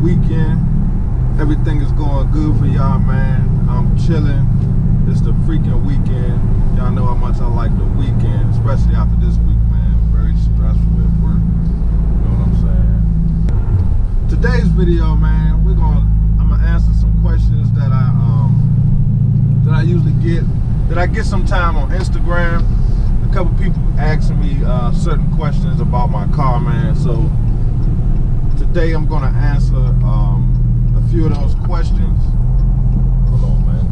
weekend. Everything is going good for y'all, man. I'm chilling. It's the freaking weekend. Y'all know how much I like the weekend, especially after this week, man. Very stressful at work. You know what I'm saying? Today's video, man, I'm gonna answer some questions that I usually get, that I get sometime on Instagram. A couple people asking me certain questions about my car, man. So today I'm gonna answer a few of those questions. Hold on, man.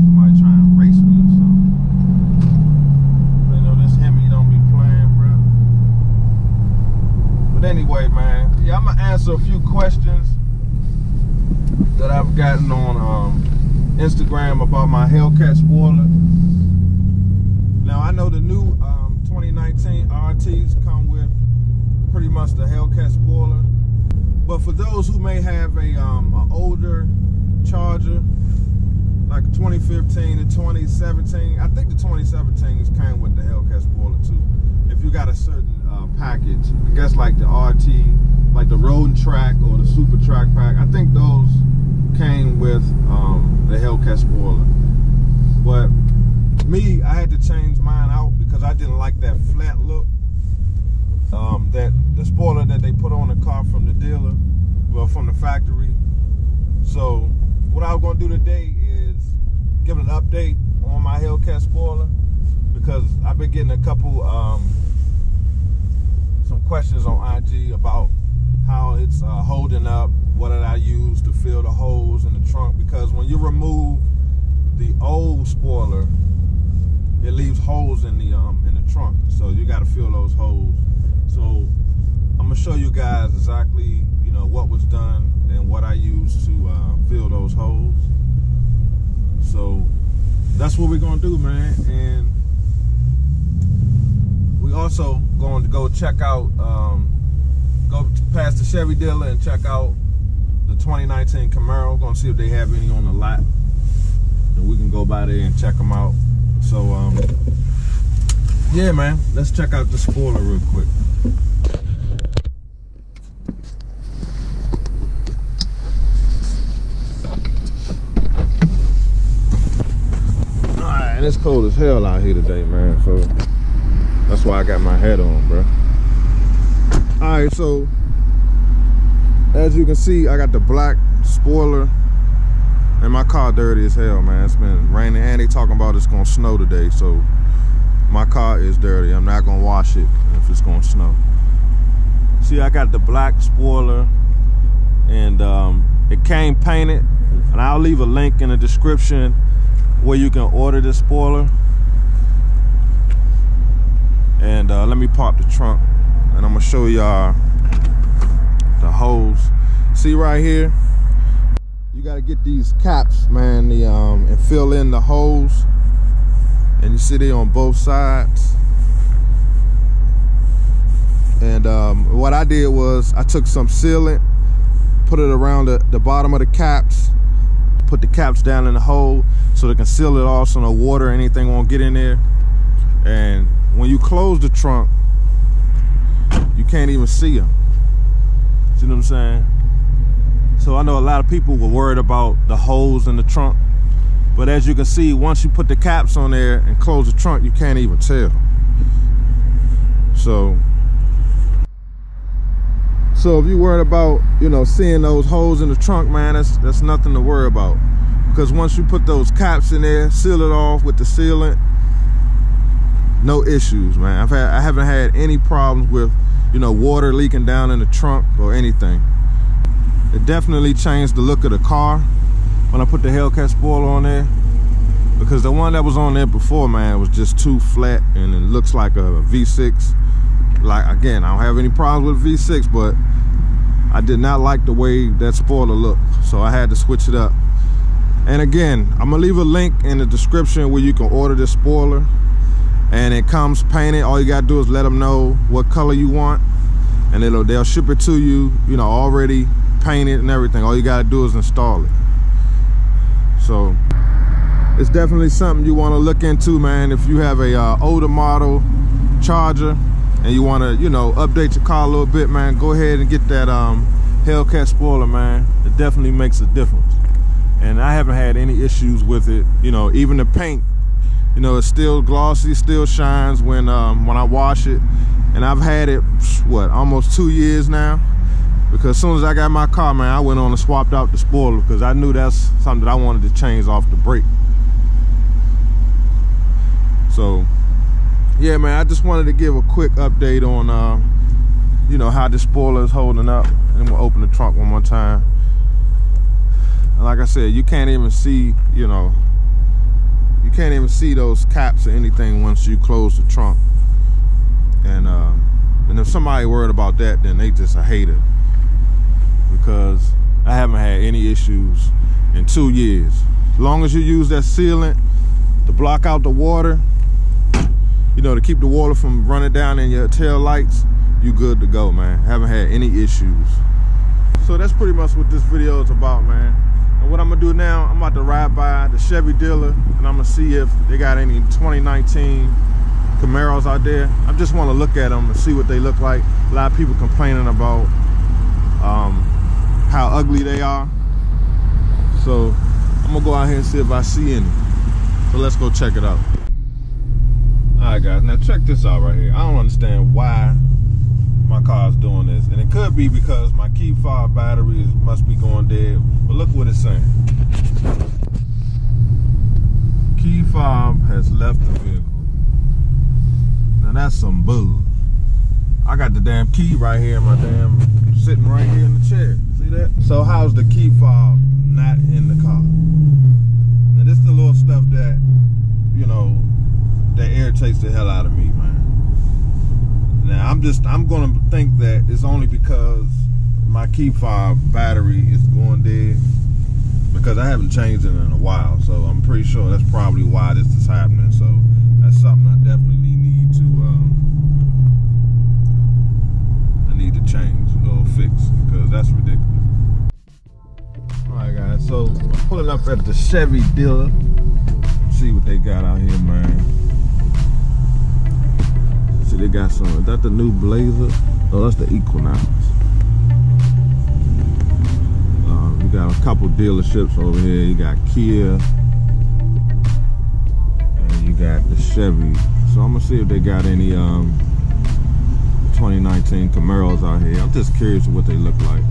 Somebody trying to race me or something. You know, this Hemi don't be playing, bro. But anyway, man, yeah, I'm gonna answer a few questions that I've gotten on Instagram about my Hellcat spoiler. Now I know the new 2019 RTs come with pretty much the Hellcat spoiler, but for those who may have a an older Charger, like a 2015 to 2017, I think the 2017s came with the Hellcat spoiler too. If you got a certain package, I guess like the RT, like the Road and Track or the Super Track pack, I think those came with the Hellcat spoiler. But me, I had to change mine out because I didn't like that flat look, that the spoiler that they put on the car from the dealer, well, from the factory. So what I was going to do today is give an update on my Hellcat spoiler, because I've been getting a couple some questions on IG about how it's holding up, what did I use to fill the holes in the trunk, because when you remove the old spoiler, it leaves holes in the trunk, so you got to fill those holes. So I'm gonna show you guys exactly, you know, what was done and what I used to fill those holes. So that's what we're gonna do, man. And we also going to go check out, go past the Chevy dealer and check out the 2019 Camaro. Gonna see if they have any on the lot, and we can go by there and check them out. So yeah, man, let's check out the spoiler real quick. Alright, it's cold as hell out here today, man, so that's why I got my hat on, bro. Alright, so as you can see, I got the black spoiler, and my car dirty as hell, man. It's been raining, and they talking about it's gonna snow today, so my car is dirty. I'm not gonna wash it if it's gonna snow. See, I got the black spoiler, and it came painted, and I'll leave a link in the description where you can order this spoiler. And let me pop the trunk, and I'm gonna show y'all the holes. See right here, you gotta get these caps, man, and fill in the holes. And you see they on both sides. And what I did was I took some sealant, put it around the bottom of the caps, put the caps down in the hole so they can seal it off so no water or anything won't get in there. And when you close the trunk, you can't even see them. See what I'm saying? So I know a lot of people were worried about the holes in the trunk, but as you can see, once you put the caps on there and close the trunk, you can't even tell. So if you're worried about, you know, seeing those holes in the trunk, man, that's nothing to worry about, because once you put those caps in there, seal it off with the sealant, no issues, man. I haven't had any problems with, you know, water leaking down in the trunk or anything. It definitely changed the look of the car when I put the Hellcat spoiler on there, because the one that was on there before, man, was just too flat, and it looks like a V6. Like, again, I don't have any problems with V6, but I did not like the way that spoiler looked, so I had to switch it up. And again, I'm gonna leave a link in the description where you can order this spoiler, and it comes painted. All you gotta do is let them know what color you want, and they'll ship it to you, you know, already painted and everything. All you gotta do is install it. So it's definitely something you want to look into, man. If you have a older model Charger, and you want to, you know, update your car a little bit, man, go ahead and get that Hellcat spoiler, man. It definitely makes a difference. And I haven't had any issues with it. You know, even the paint, you know, it's still glossy, still shines when I wash it. And I've had it, what, almost 2 years now. Because as soon as I got my car, man, I went on and swapped out the spoiler because I knew that's something that I wanted to change off the brake. So, yeah, man, I just wanted to give a quick update on, you know, how the spoiler is holding up. And we'll open the trunk one more time. And like I said, you can't even see, you know, you can't even see those caps or anything once you close the trunk. And if somebody worried about that, then they just a hater. Because I haven't had any issues in 2 years. As long as you use that sealant to block out the water, you know, to keep the water from running down in your tail lights, you good to go, man. Haven't had any issues. So that's pretty much what this video is about, man. And what I'm gonna do now, I'm about to ride by the Chevy dealer and I'm gonna see if they got any 2019 Camaros out there. I just want to look at them and see what they look like. A lot of people complaining about how ugly they are. So I'm gonna go out here and see if I see any. So let's go check it out. Alright guys, now check this out right here. I don't understand why my car is doing this. And it could be because my key fob battery must be going dead. But look what it's saying. Key fob has left the vehicle. Now that's some bull. I got the damn key right here in my damn, sitting right here in the chair. See that? So how's the key fob not in the car? Now this is the little stuff that, you know, that irritates the hell out of me, man. Now I'm gonna think that it's only because my key fob battery is going dead, because I haven't changed it in a while. So I'm pretty sure that's probably why this is happening. So that's something I definitely need to change or fix, because that's ridiculous. Alright guys, so I'm pulling up at the Chevy dealer. See what they got out here, man. See, they got some. Is that the new Blazer? Oh, that's the Equinox. You got a couple dealerships over here. You got Kia and you got the Chevy. So I'm gonna see if they got any 2019 Camaros out here. I'm just curious what they look like.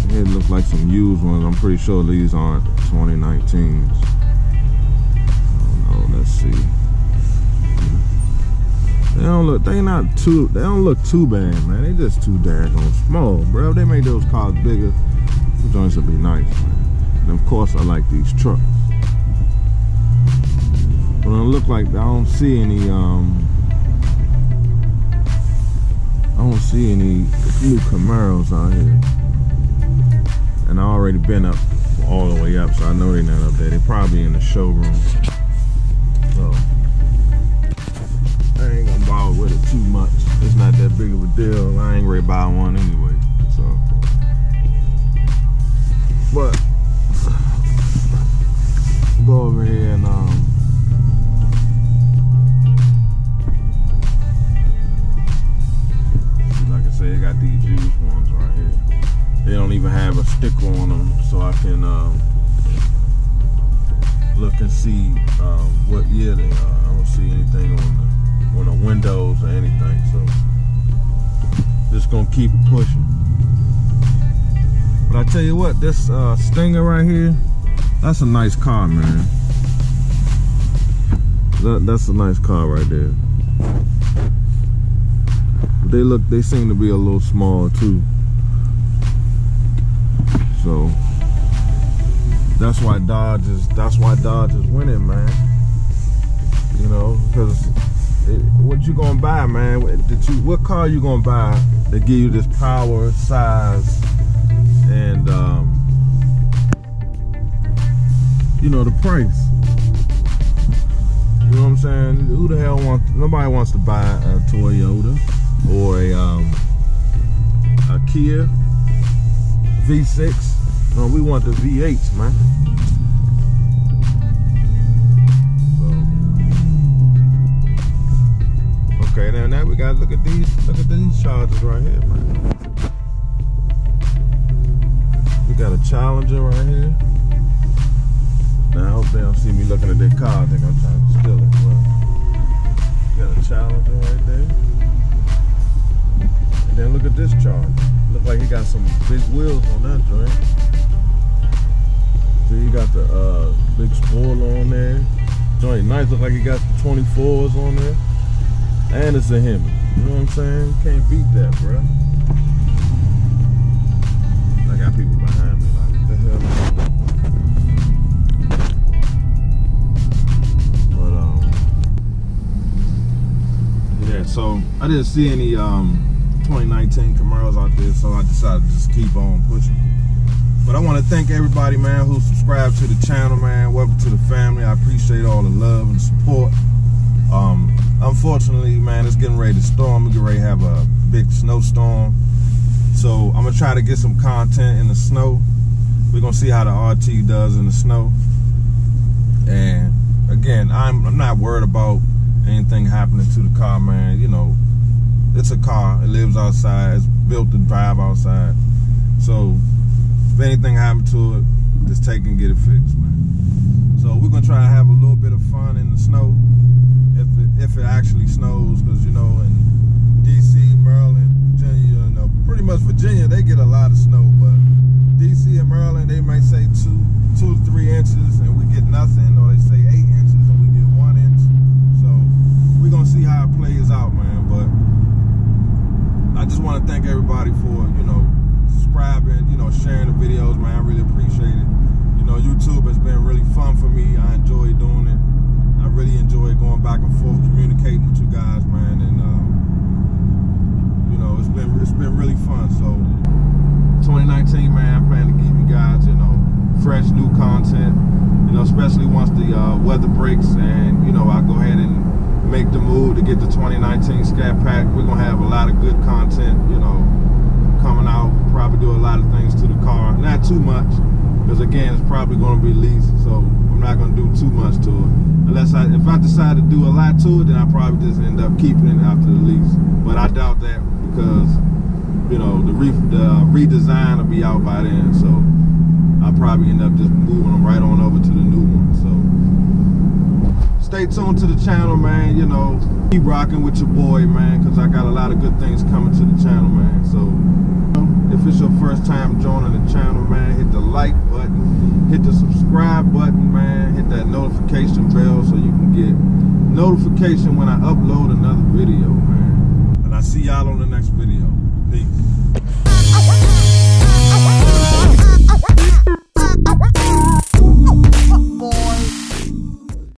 They look like some used ones. I'm pretty sure these aren't 2019s. Oh no, let's see. They don't look too bad, man. They just too daggone small, bro. If they made those cars bigger, the joints would be nice, man. And of course I like these trucks. But it look like I don't see any new Camaros out here. And I already been up all the way up, so I know they're not up there. They're probably in the showroom. So I ain't gonna bother with it too much. It's not that big of a deal. I ain't ready to buy one anyway. So, but go over here and like I said, they got these used ones right here. They don't even have a sticker on them, so I can look and see what year they are. I don't see anything on the windows or anything, so just gonna keep it pushing. But I tell you what, this Stinger right here, that's a nice car, man. That's a nice car right there. They seem to be a little small too. So that's why Dodge is winning, man. You know, because what you gonna buy, man? What car you gonna buy that give you this power, size, and you know, the price? You know what I'm saying? Who the hell nobody wants to buy a Toyota or a Kia V6. No, we want the V8s, man. So, Okay, now we gotta look at these chargers right here, man. We got a Challenger right here. Now I hope they don't see me looking at their car. I think I'm trying to steal it. But we got a Challenger right there. And then look at this Charger. Look like he got some big wheels on that joint. So you got the big spoiler on there. Joint nice, look like he got the 24s on there. And it's a Hemi. You know what I'm saying? Can't beat that, bro. I got people behind me like, what the hell? But yeah, so I didn't see any 2019 Camaros out there, so I decided to just keep on pushing. But I want to thank everybody, man, who subscribed to the channel, man. Welcome to the family. I appreciate all the love and support. Unfortunately, man, it's getting ready to storm. We're getting ready to have a big snowstorm. So I'm gonna try to get some content in the snow. We're gonna see how the RT does in the snow. And again, I'm not worried about anything happening to the car, man. You know, it's a car. It lives outside. It's built to drive outside. So if anything happened to it, just take and get it fixed, man. So we're gonna try to have a little bit of fun in the snow. If it actually snows, because you know in DC, Maryland, Virginia, you know, pretty much Virginia, they get a lot of snow, but DC and Maryland, they might say 2 to 3 inches and we get nothing, or they say 8 inches and we get 1 inch. So we're gonna see how it plays out, man. But I just want to thank everybody for, you know, subscribing, you know, sharing the videos, man. I really appreciate it. You know, YouTube has been really fun for me. I enjoy doing it. I really enjoy going back and forth, communicating with you guys, man, and you know, it's been really fun. So 2019, man, I plan to give you guys, you know, fresh new content, you know, especially once the weather breaks and, you know, I go ahead and make the move to get the 2019 Scat Pack. We're gonna have a lot of good content, you know, coming out. Probably do a lot of things to the car, not too much, because again, it's probably going to be leased, so I'm not going to do too much to it. Unless if I decide to do a lot to it, then I probably just end up keeping it after the lease. But I doubt that, because you know the redesign will be out by then, so I'll probably end up just moving them right on over to the new one. So stay tuned to the channel, man. You know, keep rocking with your boy, man, because I got a lot of good things coming to the channel, man. So if it's your first time joining the channel, man, hit the like button, hit the subscribe button, man, hit that notification bell so you can get notification when I upload another video, man. And I see y'all on the next video. Peace.